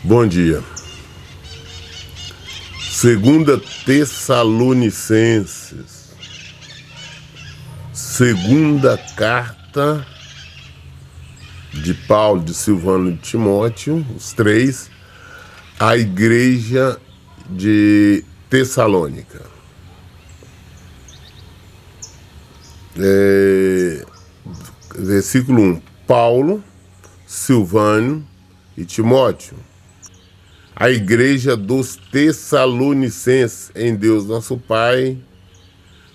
Bom dia. Segunda Tessalonicenses, segunda carta de Paulo, de Silvano e de Timóteo, os três, à igreja de Tessalônica. Versículo 1. Paulo, Silvano e Timóteo, a igreja dos Tessalonicenses, em Deus nosso Pai,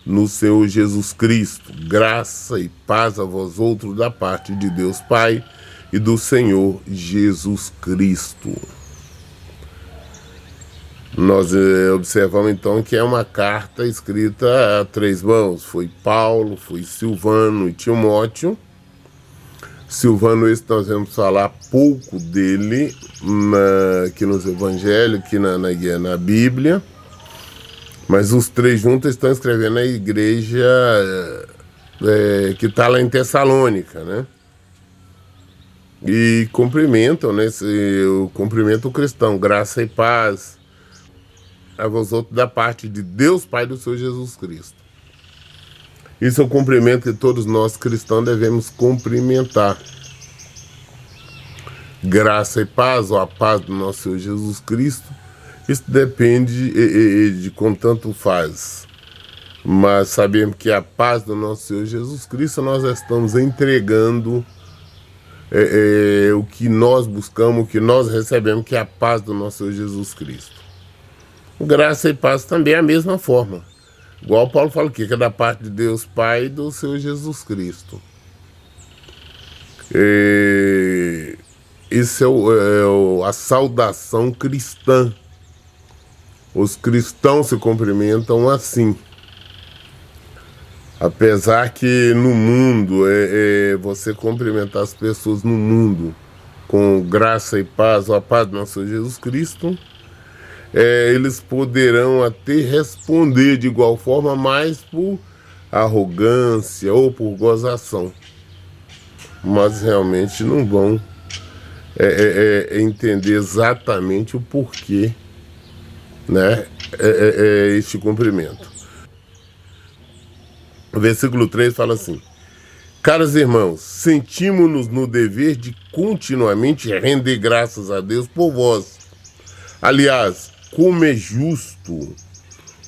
no Senhor Jesus Cristo, graça e paz a vós outros da parte de Deus Pai e do Senhor Jesus Cristo. Nós observamos então que é uma carta escrita a três mãos. Foi Paulo, foi Silvano e Timóteo. Silvano, esse nós vamos falar pouco dele aqui nos evangelhos, aqui na Bíblia, mas os três juntos estão escrevendo a igreja que está lá em Tessalônica, né? E cumprimentam, né? Cumprimentam o cristão, graça e paz a vós outros da parte de Deus Pai do Senhor Jesus Cristo. Isso é o cumprimento que todos nós cristãos devemos cumprimentar. Graça e paz, ou a paz do nosso Senhor Jesus Cristo, isso depende de contanto faz. Mas sabemos que a paz do nosso Senhor Jesus Cristo, nós estamos entregando o que nós buscamos, o que nós recebemos, que é a paz do nosso Senhor Jesus Cristo. Graça e paz também é a mesma forma. Igual Paulo fala aqui, que é da parte de Deus Pai e do Senhor Jesus Cristo. Isso é a saudação cristã. Os cristãos se cumprimentam assim. Apesar que no mundo, você cumprimentar as pessoas no mundo com graça e paz, ou a paz do nosso Senhor Jesus Cristo, eles poderão até responder de igual forma, mas por arrogância ou por gozação. Mas realmente não vão entender exatamente o porquê, né, este cumprimento. O versículo 3 fala assim: caros irmãos, sentimos-nos no dever de continuamente render graças a Deus por vós. Aliás, como é justo,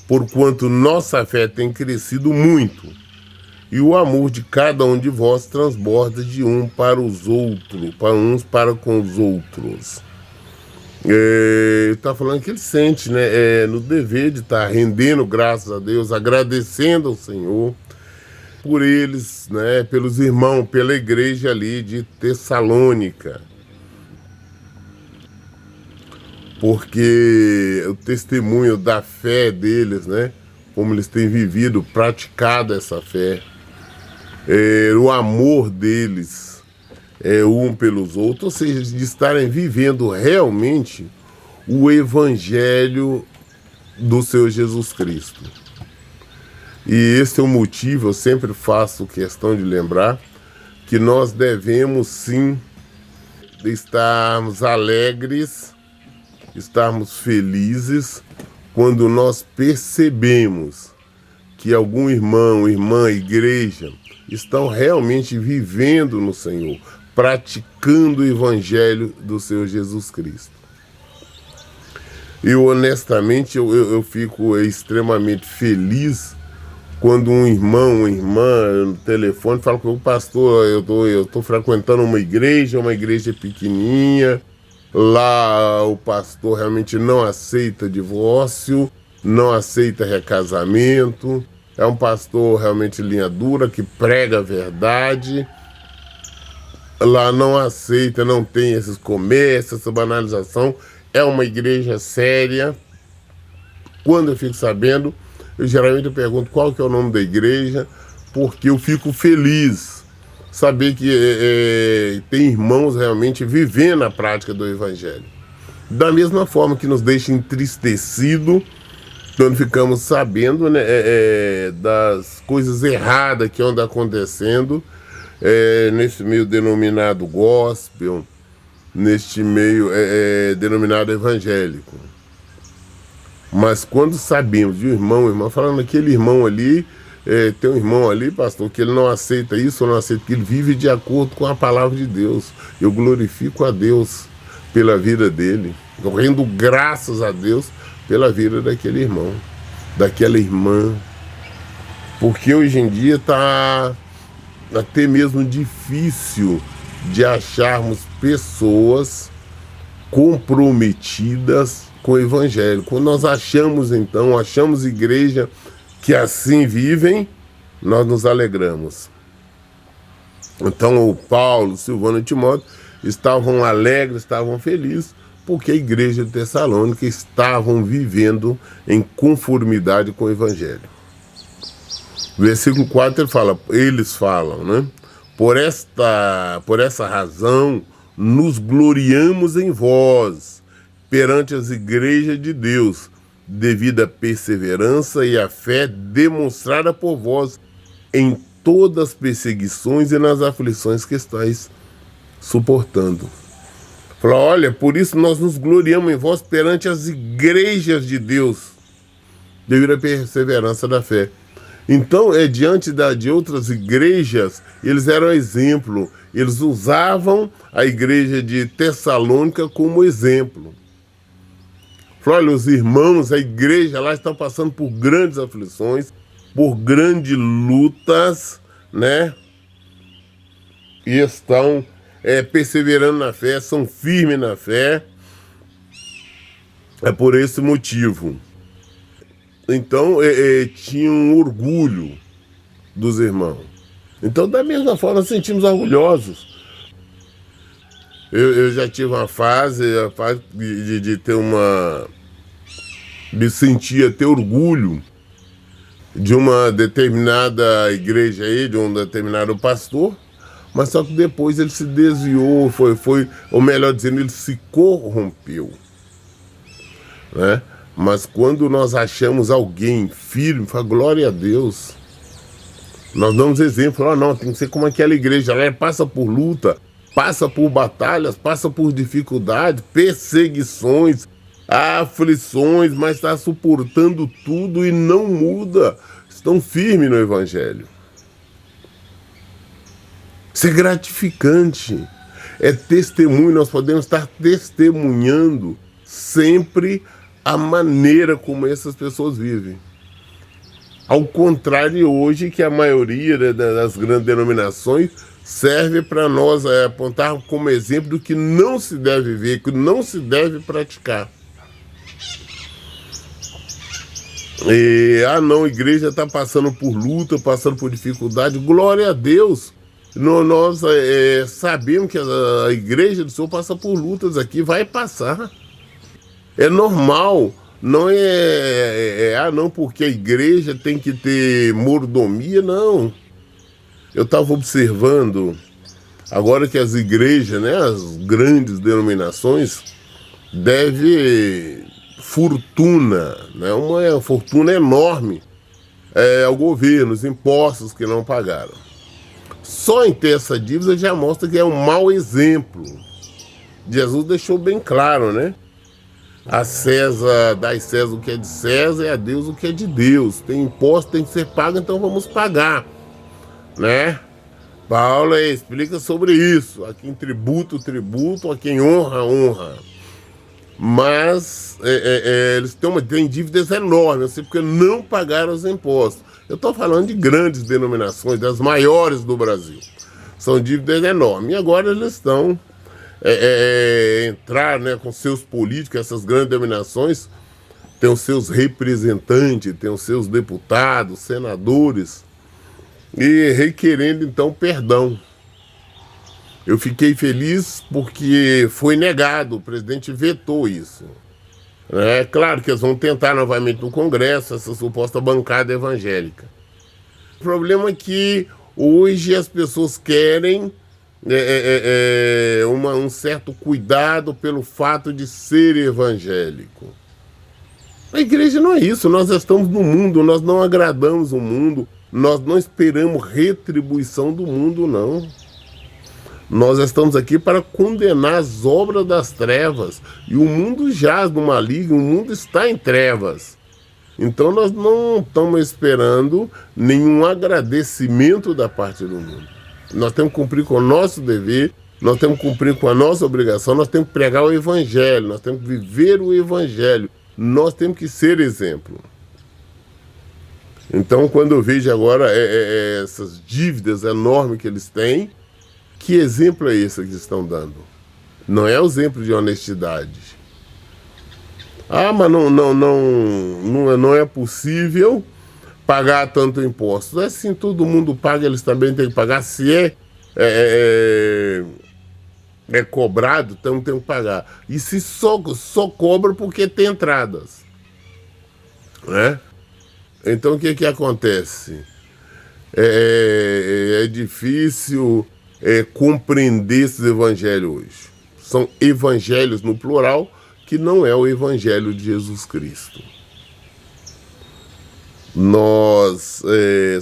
porquanto nossa fé tem crescido muito, e o amor de cada um de vós transborda de um para os outros, para uns para com os outros. Está falando que ele sente, né, no dever de estar rendendo graças a Deus, agradecendo ao Senhor por eles, né, pelos irmãos, pela igreja ali de Tessalônica. Porque o testemunho da fé deles, né, como eles têm vivido, praticado essa fé, o amor deles um pelos outros, ou seja, de estarem vivendo realmente o evangelho do Senhor Jesus Cristo. E esse é o motivo, eu sempre faço questão de lembrar, que nós devemos sim estarmos alegres, estarmos felizes quando nós percebemos que algum irmão, irmã, igreja estão realmente vivendo no Senhor, praticando o evangelho do Senhor Jesus Cristo. E honestamente eu fico extremamente feliz quando um irmão, uma irmã no telefone fala com o pastor, eu tô frequentando uma igreja pequenininha. Lá o pastor realmente não aceita divórcio, não aceita recasamento. É um pastor realmente linha dura, que prega a verdade. Lá não aceita, não tem esses comércios, essa banalização. É uma igreja séria. Quando eu fico sabendo, eu geralmente pergunto qual que é o nome da igreja, porque eu fico feliz saber que tem irmãos realmente vivendo a prática do evangelho. Da mesma forma que nos deixa entristecido quando ficamos sabendo, né, das coisas erradas que andam acontecendo nesse meio denominado gospel, neste meio denominado evangélico. Mas quando sabemos de um irmão falando aquele irmão ali, tem um irmão ali, pastor, que ele não aceita isso, ou não aceita, que ele vive de acordo com a palavra de Deus. Eu glorifico a Deus pela vida dele. Eu rendo graças a Deus pela vida daquele irmão, daquela irmã. Porque hoje em dia está até mesmo difícil de acharmos pessoas comprometidas com o evangelho. Quando nós achamos igreja que assim vivem, nós nos alegramos. Então o Paulo, Silvano e Timóteo estavam alegres, estavam felizes, porque a igreja de Tessalônica estavam vivendo em conformidade com o evangelho. Versículo 4 eles falam, né? Por essa razão, nos gloriamos em vós, perante as igrejas de Deus, devido à perseverança e à fé demonstrada por vós em todas as perseguições e nas aflições que estáis suportando. Fala, olha, por isso nós nos gloriamos em vós perante as igrejas de Deus, devido à perseverança da fé. Então, diante de outras igrejas, eles eram exemplo. Eles usavam a igreja de Tessalônica como exemplo. Fala, olha, os irmãos, a igreja lá está passando por grandes aflições, por grandes lutas, né? E estão perseverando na fé, são firmes na fé. É por esse motivo. Então, tinha um orgulho dos irmãos. Então, da mesma forma, sentimos orgulhosos. Eu já tive a fase de ter de sentir ter orgulho de uma determinada igreja aí, de um determinado pastor, mas só que depois ele se desviou, ou melhor dizendo, ele se corrompeu, né? Mas quando nós achamos alguém firme, fala, glória a Deus. Nós damos exemplo, não, tem que ser como aquela igreja, ela passa por luta, passa por batalhas, passa por dificuldades, perseguições, aflições, mas está suportando tudo e não muda. Estão firmes no evangelho. Isso é gratificante. É testemunho, nós podemos estar testemunhando sempre a maneira como essas pessoas vivem. Ao contrário hoje, que a maioria das grandes denominações serve para nós apontar como exemplo do que não se deve ver, que não se deve praticar. E, não, a igreja está passando por luta, passando por dificuldade, glória a Deus. Nós sabemos que a igreja do Senhor passa por lutas aqui, vai passar. É normal, não não porque a igreja tem que ter mordomia, não. Eu estava observando, agora que as igrejas, né, as grandes denominações, devem fortuna, né, uma fortuna enorme ao governo, os impostos que não pagaram. Só em ter essa dívida já mostra que é um mau exemplo. Jesus deixou bem claro, né? A César, dai César o que é de César e a Deus o que é de Deus. Tem imposto, tem que ser pago, então vamos pagar, né? Paulo explica sobre isso. A quem tributo, tributo, a quem honra, honra. Mas eles têm dívidas enormes, assim, porque não pagaram os impostos. Eu estou falando de grandes denominações, das maiores do Brasil. São dívidas enormes. E agora eles estão entrar, né, com seus políticos, essas grandes denominações, tem os seus representantes, tem os seus deputados, senadores, e requerendo então perdão. Eu fiquei feliz porque foi negado, o presidente vetou isso. É claro que eles vão tentar novamente no Congresso, essa suposta bancada evangélica. O problema é que hoje as pessoas querem um certo cuidado pelo fato de ser evangélico. A igreja não é isso, nós estamos no mundo, nós não agradamos o mundo, nós não esperamos retribuição do mundo, não. Nós estamos aqui para condenar as obras das trevas, e o mundo jaz no maligno, o mundo está em trevas. Então nós não estamos esperando nenhum agradecimento da parte do mundo. Nós temos que cumprir com o nosso dever, nós temos que cumprir com a nossa obrigação, nós temos que pregar o evangelho, nós temos que viver o evangelho, nós temos que ser exemplo. Então, quando eu vejo agora essas dívidas enormes que eles têm, que exemplo é esse que estão dando? Não é o exemplo de honestidade. Ah, mas não é possível pagar tanto imposto. É assim, todo mundo paga, eles também têm que pagar. Se é cobrado, então tem que pagar. E se só cobra porque tem entradas, né? Então o que acontece? É difícil compreender esses evangelhos hoje. São evangelhos no plural, que não é o evangelho de Jesus Cristo. Nós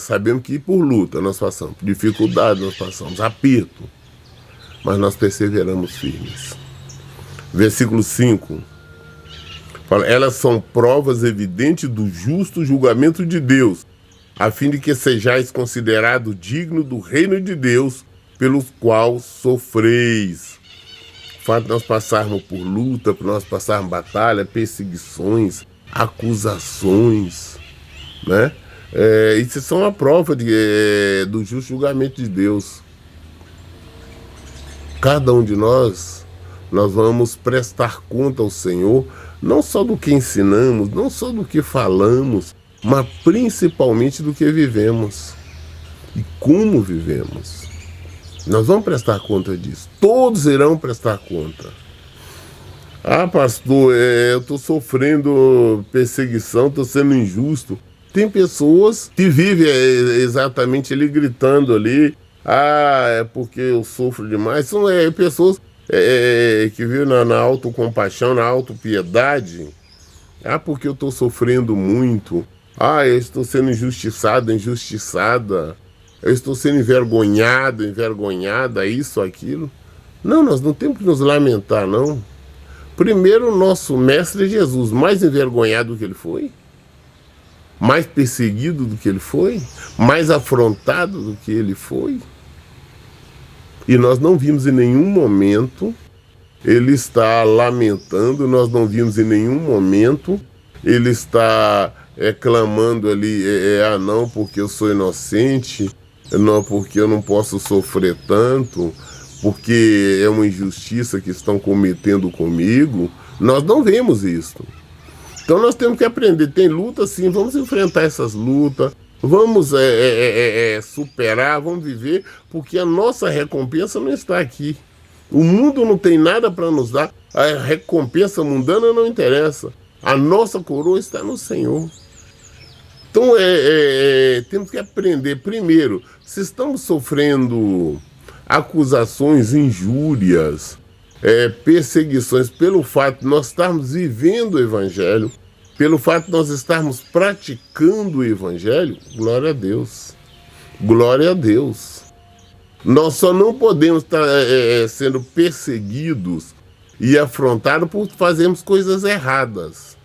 sabemos que por luta nós passamos, por dificuldade nós passamos, aperto, mas nós perseveramos firmes. Versículo 5 fala: elas são provas evidentes do justo julgamento de Deus, a fim de que sejais considerado digno do reino de Deus, pelos qual sofreis. O fato de nós passarmos por luta, por nós passarmos batalha, perseguições, acusações, né? Isso são uma prova do justo julgamento de Deus. Cada um de nós vamos prestar conta ao Senhor, não só do que ensinamos, não só do que falamos, mas principalmente do que vivemos e como vivemos. Nós vamos prestar conta disso. Todos irão prestar conta. Ah, pastor, eu estou sofrendo perseguição, estou sendo injusto. Tem pessoas que vivem exatamente ali gritando ali: ah, é porque eu sofro demais. São pessoas que vivem na autocompaixão, na autopiedade. Ah, porque eu estou sofrendo muito. Ah, eu estou sendo injustiçado, injustiçada. Eu estou sendo envergonhado, envergonhada, isso, aquilo. Não, nós não temos que nos lamentar, não. Primeiro, o nosso mestre é Jesus, mais envergonhado do que ele foi, mais perseguido do que ele foi, mais afrontado do que ele foi. E nós não vimos em nenhum momento ele estar lamentando, nós não vimos em nenhum momento ele estar clamando ali: não, porque eu sou inocente, não, porque eu não posso sofrer tanto, porque é uma injustiça que estão cometendo comigo. Nós não vemos isso. Então nós temos que aprender. Tem luta, sim, vamos enfrentar essas lutas, vamos superar, vamos viver, porque a nossa recompensa não está aqui. O mundo não tem nada para nos dar, a recompensa mundana não interessa. A nossa coroa está no Senhor. Então temos que aprender. Primeiro, se estamos sofrendo acusações, injúrias, perseguições pelo fato de nós estarmos vivendo o Evangelho, pelo fato de nós estarmos praticando o Evangelho, glória a Deus. Glória a Deus. Nós só não podemos estar sendo perseguidos e afrontados por fazermos coisas erradas.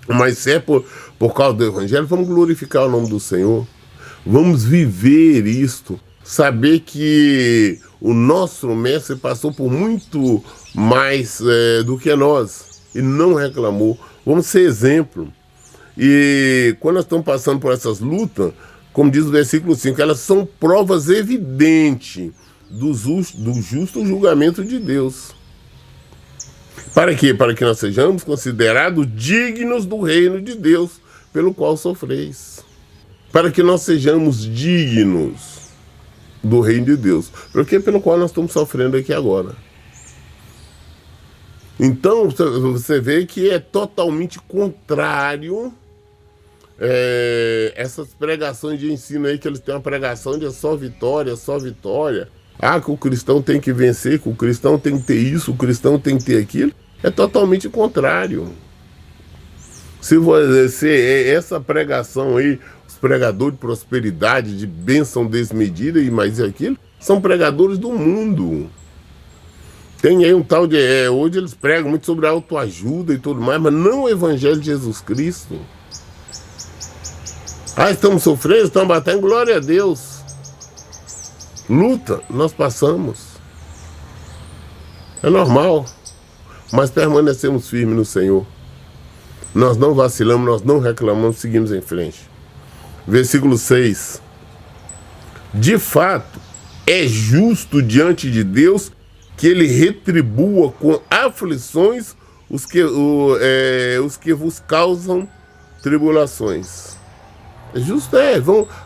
Mas se é por causa do Evangelho, vamos glorificar o nome do Senhor. Vamos viver isto. Saber que o nosso mestre passou por muito mais do que nós e não reclamou. Vamos ser exemplo. E quando nós estamos passando por essas lutas, como diz o versículo 5, elas são provas evidentes do justo julgamento de Deus. Para quê? Para que nós sejamos considerados dignos do reino de Deus, pelo qual sofreis. Para que nós sejamos dignos do reino de Deus, porque pelo qual nós estamos sofrendo aqui agora. Então, você vê que é totalmente contrário essas pregações de ensino aí, que eles têm uma pregação de só vitória, só vitória. Ah, que o cristão tem que vencer, que o cristão tem que ter isso, o cristão tem que ter aquilo. É totalmente contrário. Se essa pregação aí, os pregadores de prosperidade, de bênção desmedida e mais aquilo, são pregadores do mundo. Tem aí um tal de... hoje eles pregam muito sobre autoajuda e tudo mais, mas não o Evangelho de Jesus Cristo. Estamos sofrendo, estamos batendo, glória a Deus. Luta, nós passamos. É normal. Mas permanecemos firmes no Senhor. Nós não vacilamos, nós não reclamamos, seguimos em frente. Versículo 6. De fato, é justo diante de Deus que ele retribua com aflições os que vos causam tribulações. É justo,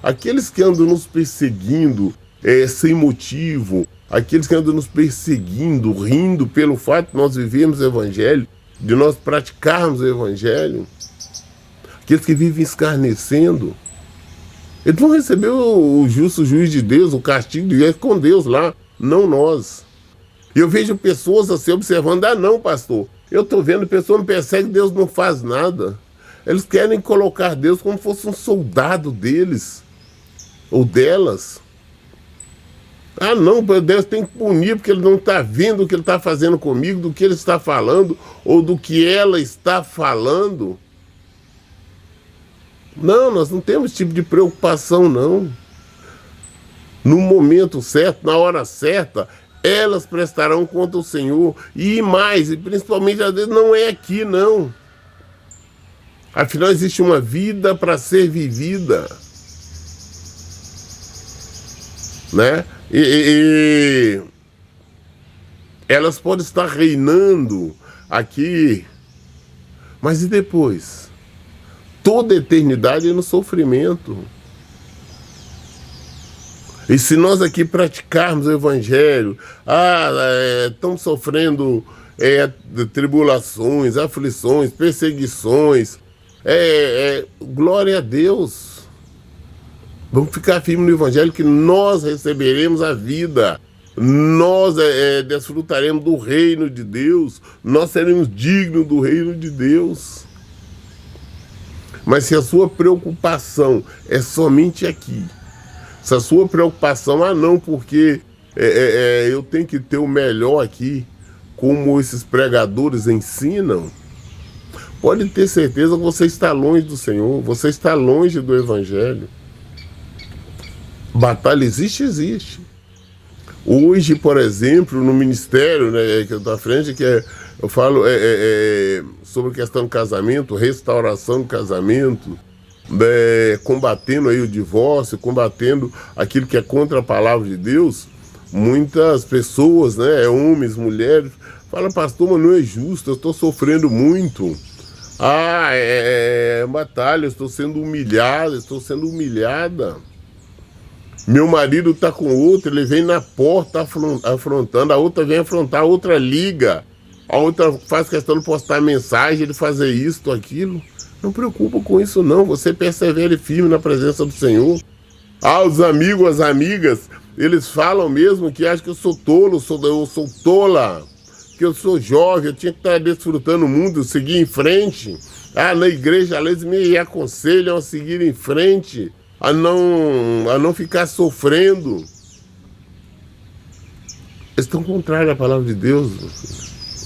aqueles que andam nos perseguindo sem motivo, aqueles que andam nos perseguindo, rindo pelo fato de nós vivermos o Evangelho, de nós praticarmos o Evangelho, aqueles que vivem escarnecendo, eles vão receber o justo juiz de Deus, o castigo de Deus com Deus lá, não nós. E eu vejo pessoas assim observando, não, pastor, eu estou vendo pessoas me perseguem, Deus não faz nada. Eles querem colocar Deus como se fosse um soldado deles, ou delas. Não, Deus tem que punir porque ele não está vendo o que ele está fazendo comigo, do que ele está falando, ou do que ela está falando. Não, nós não temos esse tipo de preocupação, não. No momento certo, na hora certa, elas prestarão conta ao Senhor. E mais, e principalmente, às vezes, não é aqui, não. Afinal, existe uma vida para ser vivida. Né? E elas podem estar reinando aqui, mas e depois? Toda a eternidade é no sofrimento. E se nós aqui praticarmos o Evangelho, estamos sofrendo tribulações, aflições, perseguições, glória a Deus. Vamos ficar firmes no Evangelho que nós receberemos a vida. Nós desfrutaremos do reino de Deus. Nós seremos dignos do reino de Deus. Mas se a sua preocupação é somente aqui, se a sua preocupação, não, porque eu tenho que ter o melhor aqui, como esses pregadores ensinam, pode ter certeza que você está longe do Senhor, você está longe do Evangelho. Batalha existe. Hoje, por exemplo, no ministério, né, que eu estou à frente, eu falo sobre a questão do casamento, restauração do casamento, combatendo aí o divórcio, combatendo aquilo que é contra a palavra de Deus. Muitas pessoas, né, homens, mulheres, falam, pastor, mas não é justo, eu estou sofrendo muito. Batalha, eu estou sendo humilhada, estou sendo humilhada. Meu marido está com outra, ele vem na porta afrontando, a outra vem afrontar, a outra liga, a outra faz questão de postar mensagem, de fazer isso, aquilo. Não preocupa com isso não, você persevere firme na presença do Senhor. Os amigos, as amigas, eles falam mesmo que acham que eu sou tolo, eu sou tola, que eu sou jovem, eu tinha que estar desfrutando o mundo, seguir em frente. Na igreja eles me aconselham a seguir em frente, a não ficar sofrendo. Eles estão contrários à palavra de Deus.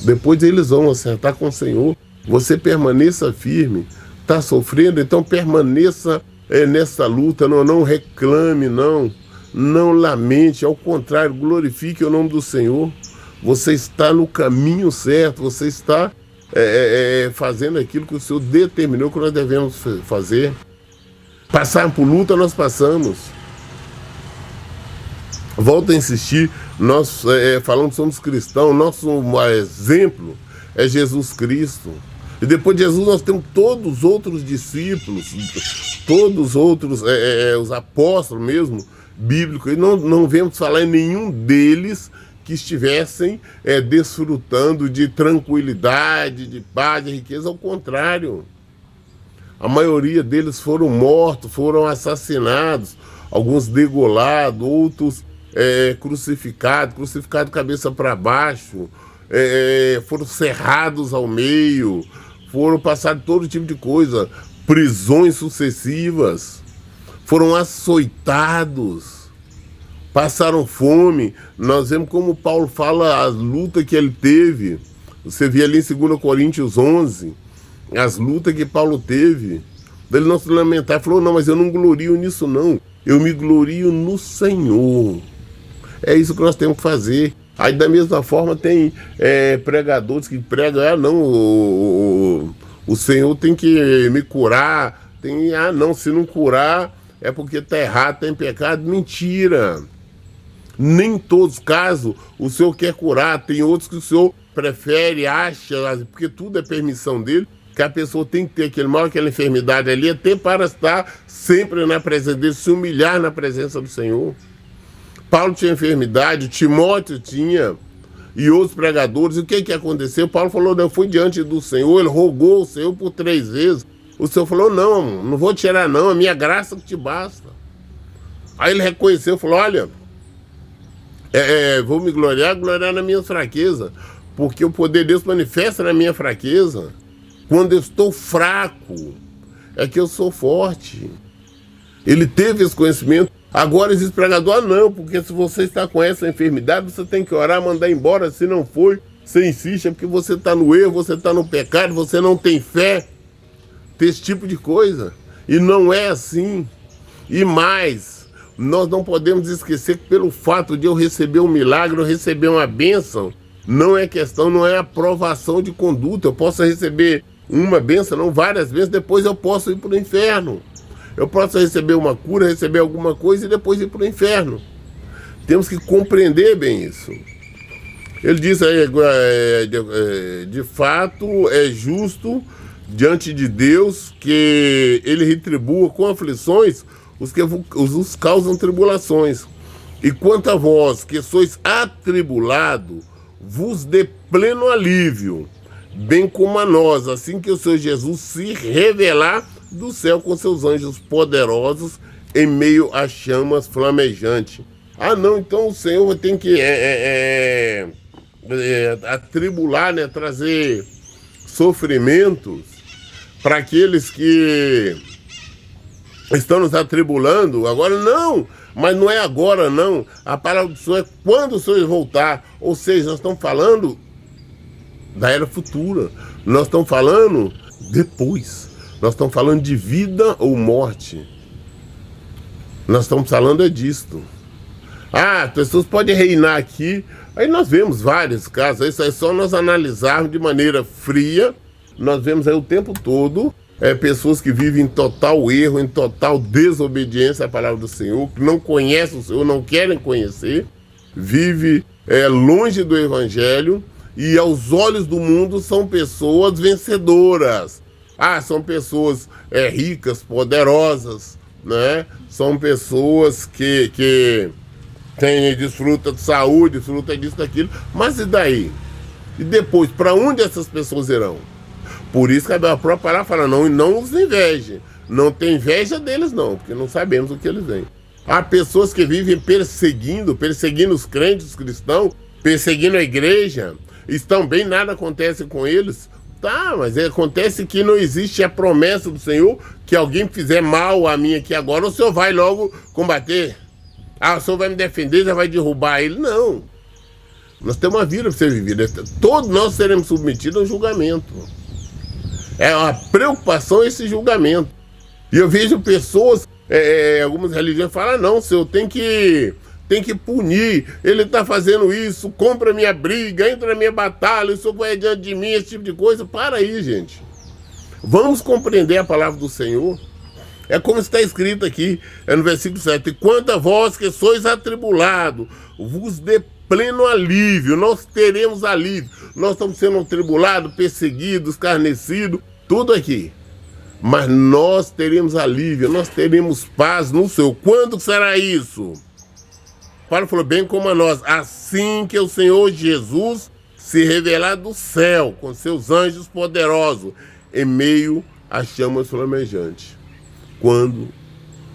Depois eles vão acertar com o Senhor. Você permaneça firme. Está sofrendo? Então permaneça nessa luta. Não reclame, não lamente. Ao contrário, glorifique o nome do Senhor. Você está no caminho certo. Você está fazendo aquilo que o Senhor determinou que nós devemos fazer. Passar por luta, nós passamos. Volto a insistir, nós falando que somos cristãos, nosso exemplo é Jesus Cristo. E depois de Jesus nós temos todos os outros discípulos, todos os outros, os apóstolos mesmo, bíblicos, e não vemos falar em nenhum deles que estivessem desfrutando de tranquilidade, de paz, de riqueza, ao contrário. A maioria deles foram mortos, foram assassinados, alguns degolados, outros crucificados cabeça para baixo, foram cerrados ao meio, foram passar todo tipo de coisa, prisões sucessivas, foram açoitados, passaram fome. Nós vemos como Paulo fala as lutas que ele teve. Você vê ali em 2 Coríntios 11, as lutas que Paulo teve. Ele não se lamentar, falou, não, mas eu não glorio nisso não, eu me glorio no Senhor. É isso que nós temos que fazer. Aí da mesma forma tem pregadores que pregam, não, o Senhor tem que me curar, não, se não curar é porque está errado, tem pecado. Mentira. Nem em todos os casos o Senhor quer curar, tem outros que o Senhor prefere, acha, porque tudo é permissão dele, que a pessoa tem que ter aquele mal, aquela enfermidade ali, até para estar sempre na presença dele, se humilhar na presença do Senhor. Paulo tinha enfermidade, Timóteo tinha, e outros pregadores. E o que aconteceu? Paulo falou, eu fui diante do Senhor, ele rogou o Senhor por 3 vezes. O Senhor falou, não vou tirar não, a minha graça que te basta. Aí ele reconheceu, falou, olha, vou me gloriar na minha fraqueza, porque o poder de Deus manifesta na minha fraqueza. Quando eu estou fraco, é que eu sou forte. Ele teve esse conhecimento. Agora existe pregador, não, porque se você está com essa enfermidade, você tem que orar, mandar embora. Se não for, você insiste, é porque você está no erro, você está no pecado, você não tem fé. Tem esse tipo de coisa. E não é assim. E mais, nós não podemos esquecer que pelo fato de eu receber um milagre, eu receber uma bênção, não é questão, não é aprovação de conduta. Eu posso receber uma bênção, não várias vezes, depois eu posso ir para o inferno. Eu posso receber uma cura, receber alguma coisa e depois ir para o inferno. Temos que compreender bem isso. Ele diz aí, de fato, é justo diante de Deus que ele retribua com aflições os que os causam tribulações. E quanto a vós, que sois atribulados, vos dê pleno alívio, bem como a nós, assim que o Senhor Jesus se revelar do céu com seus anjos poderosos em meio a chamas flamejantes. Não, então o Senhor tem que atribular, né, trazer sofrimentos para aqueles que estão nos atribulando. Agora não, mas não é agora não. A palavra do Senhor é quando o Senhor voltar. Ou seja, nós estamos falando da era futura. Nós estamos falando depois. Nós estamos falando de vida ou morte. Nós estamos falando disto. As pessoas podem reinar aqui. Aí nós vemos vários casos. Isso é só nós analisarmos de maneira fria. Nós vemos aí o tempo todo pessoas que vivem em total erro, em total desobediência à palavra do Senhor, que não conhecem o Senhor, não querem conhecer, vive longe do Evangelho e aos olhos do mundo são pessoas vencedoras. São pessoas ricas, poderosas, né? São pessoas que desfrutam de saúde, desfrutam disso, daquilo. Mas e daí? E depois, para onde essas pessoas irão? Por isso que a própria palavra fala, não os inveje. Não tem inveja deles não, porque não sabemos o que eles vêm. Há pessoas que vivem perseguindo os crentes, os cristãos, perseguindo a igreja, estão bem, nada acontece com eles. Mas acontece que não existe a promessa do Senhor que alguém fizer mal a mim aqui agora, o Senhor vai logo combater. O Senhor vai me defender, já vai derrubar ele. Não. Nós temos uma vida para ser vivida. Todos nós seremos submetidos a um julgamento. É uma preocupação esse julgamento. E eu vejo pessoas, algumas religiões falam, não, Senhor, tem que punir, ele está fazendo isso, compra minha briga, entra na minha batalha, o Senhor vai diante de mim, esse tipo de coisa. Para aí, gente. Vamos compreender a palavra do Senhor. É como está escrito aqui, no versículo 7. E quanto a vós que sois atribulados, vos dê pleno alívio. Nós teremos alívio. Nós estamos sendo atribulados, perseguidos, escarnecidos, tudo aqui. Mas nós teremos alívio, nós teremos paz no Senhor. Quando será isso? Paulo falou, bem como a nós, assim que o Senhor Jesus se revelar do céu com seus anjos poderosos em meio a chamas flamejantes. Quando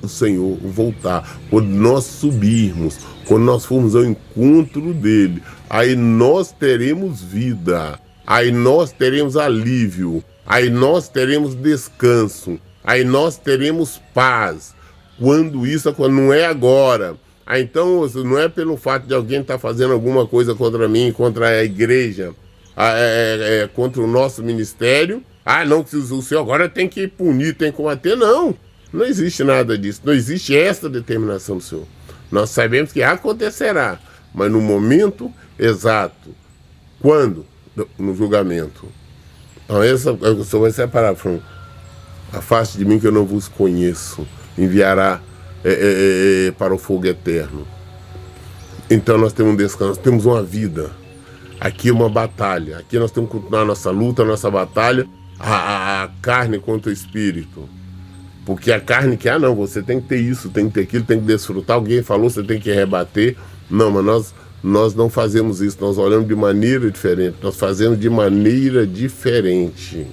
o Senhor voltar, quando nós subirmos, quando nós formos ao encontro dele, aí nós teremos vida. aí nós teremos alívio, aí nós teremos descanso, aí nós teremos paz. Quando isso não é agora. Então não é pelo fato de alguém estar fazendo alguma coisa contra mim, contra a igreja, contra o nosso ministério. Não, que o senhor agora tem que punir, tem que combater. Não existe nada disso, não existe essa determinação do senhor. Nós sabemos que acontecerá, mas no momento exato. Quando? No julgamento. Então o senhor vai separar, falando, afaste de mim que eu não vos conheço, enviará para o fogo eterno. Então nós temos um descanso, nós temos uma vida. Aqui é uma batalha, aqui nós temos que continuar a nossa luta, a nossa batalha, a carne contra o espírito. Porque a carne que, não, você tem que ter isso, tem que ter aquilo, tem que desfrutar, alguém falou, você tem que rebater. Não, mas nós não fazemos isso, nós olhamos de maneira diferente, nós fazemos de maneira diferente.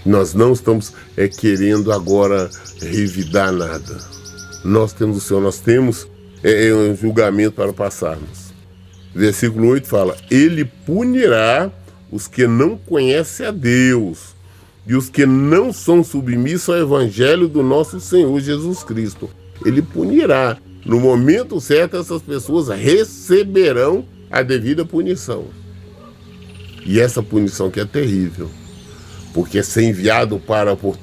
Nós não estamos querendo agora revidar nada. Nós temos o Senhor, nós temos um julgamento para passarmos. Versículo 8 fala, ele punirá os que não conhecem a Deus e os que não são submissos ao evangelho do nosso Senhor Jesus Cristo. Ele punirá. No momento certo, essas pessoas receberão a devida punição. E essa punição que é terrível, porque é ser enviado por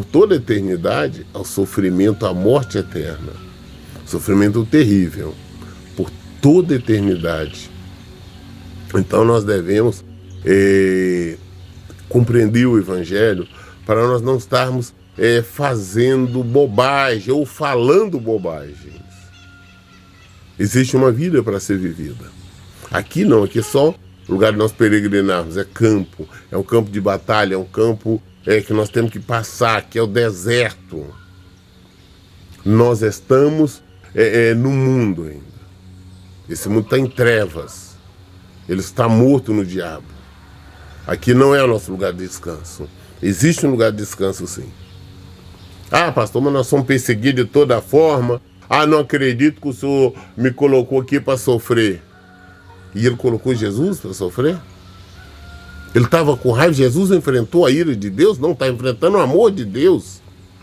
toda a eternidade ao sofrimento, à morte eterna. Sofrimento terrível, por toda a eternidade. Então nós devemos compreender o Evangelho para nós não estarmos fazendo bobagem ou falando bobagens. Existe uma vida para ser vivida. Aqui não, aqui é só lugar de nós peregrinarmos, é campo, é um campo de batalha, é um campo que nós temos que passar, que é o deserto. Nós estamos no mundo ainda. Esse mundo está em trevas. Ele está morto no diabo. Aqui não é o nosso lugar de descanso. Existe um lugar de descanso, sim. Pastor, mas nós somos perseguidos de toda forma. Não acredito que o senhor me colocou aqui para sofrer. E ele colocou Jesus para sofrer? Ele estava com raiva, Jesus enfrentou a ira de Deus? Não, está enfrentando o amor de Deus.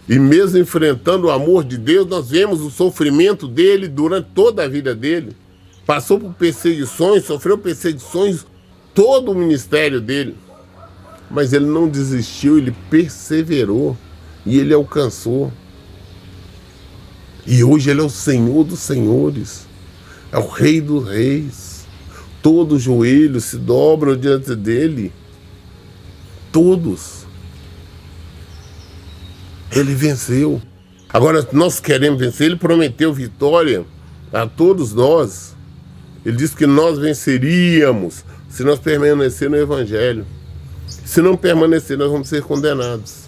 E mesmo enfrentando o amor de Deus, nós vemos o sofrimento dele durante toda a vida dele. Passou por perseguições, sofreu perseguições, todo o ministério dele. Mas ele não desistiu, ele perseverou. E ele alcançou. E hoje ele é o Senhor dos senhores. É o Rei dos reis. Todo joelho se dobra diante dele. Todos. Ele venceu. Agora nós queremos vencer. Ele prometeu vitória a todos nós. Ele disse que nós venceríamos se nós permanecermos no Evangelho. Se não permanecer, nós vamos ser condenados.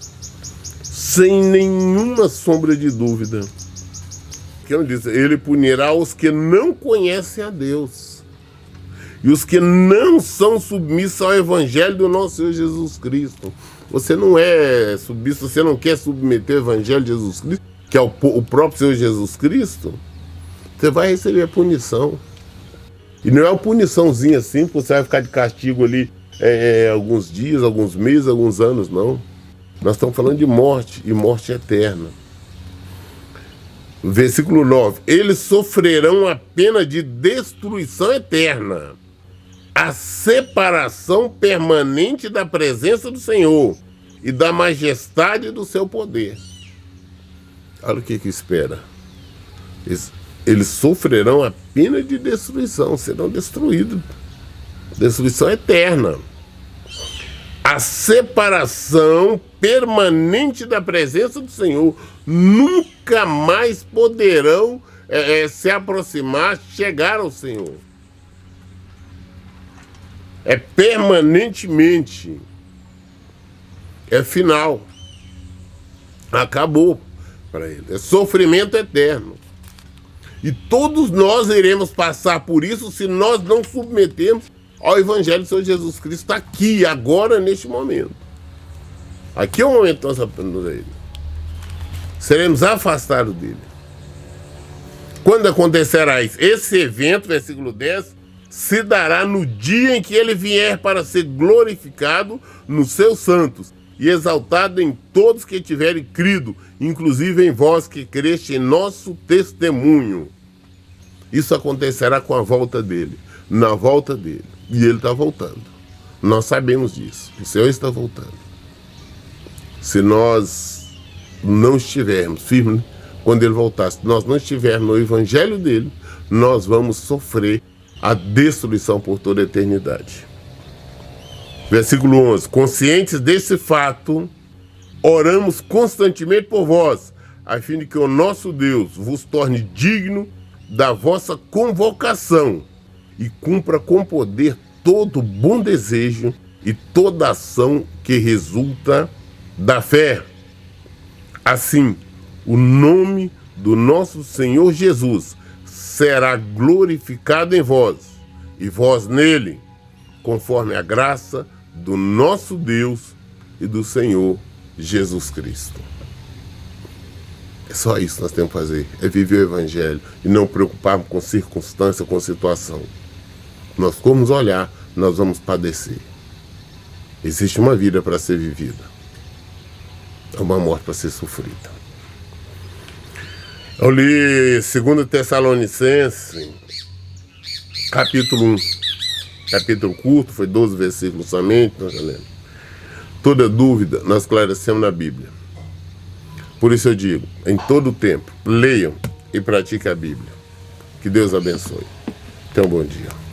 Sem nenhuma sombra de dúvida. Que eu disse, ele punirá os que não conhecem a Deus e os que não são submissos ao Evangelho do nosso Senhor Jesus Cristo. Você não é submisso, você não quer submeter o Evangelho de Jesus Cristo, que é o próprio Senhor Jesus Cristo, você vai receber a punição. E não é uma puniçãozinha assim, porque você vai ficar de castigo ali alguns dias, alguns meses, alguns anos, não. Nós estamos falando de morte, e morte eterna. Versículo 9. Eles sofrerão a pena de destruição eterna, a separação permanente da presença do Senhor e da majestade do seu poder. Olha o que espera. Eles sofrerão a pena de destruição, serão destruídos. Destruição eterna. A separação permanente da presença do Senhor. Nunca mais poderão se aproximar, chegar ao Senhor. É permanentemente. É final. Acabou para ele. É sofrimento eterno. E todos nós iremos passar por isso se nós não submetermos ao Evangelho do Senhor Jesus Cristo aqui, agora, neste momento. Aqui é o momento que nós aprendemos a ele. Seremos afastados dele. Quando acontecerá isso? Esse evento, versículo 10, se dará no dia em que ele vier para ser glorificado nos seus santos e exaltado em todos que tiverem crido, inclusive em vós que creste em nosso testemunho. Isso acontecerá com a volta dele, na volta dele. E ele está voltando. Nós sabemos disso. O Senhor está voltando. Se nós não estivermos firmes quando ele voltar, se nós não estivermos no evangelho dele, nós vamos sofrer a destruição por toda a eternidade. Versículo 11. Conscientes desse fato, oramos constantemente por vós, a fim de que o nosso Deus vos torne digno da vossa convocação e cumpra com poder todo bom desejo e toda ação que resulta da fé. Assim, o nome do nosso Senhor Jesus será glorificado em vós, e vós nele, conforme a graça do nosso Deus e do Senhor Jesus Cristo. É só isso que nós temos que fazer, é viver o Evangelho e não preocuparmos com circunstância, com situação. Nós formos olhar, nós vamos padecer. Existe uma vida para ser vivida, é uma morte para ser sofrida. Eu li 2 Tessalonicenses, capítulo 1, capítulo curto, foi 12 versículos somente, nós já lemos. Toda dúvida nós esclarecemos na Bíblia. Por isso eu digo, em todo tempo, leiam e pratiquem a Bíblia. Que Deus abençoe. Tenham um bom dia.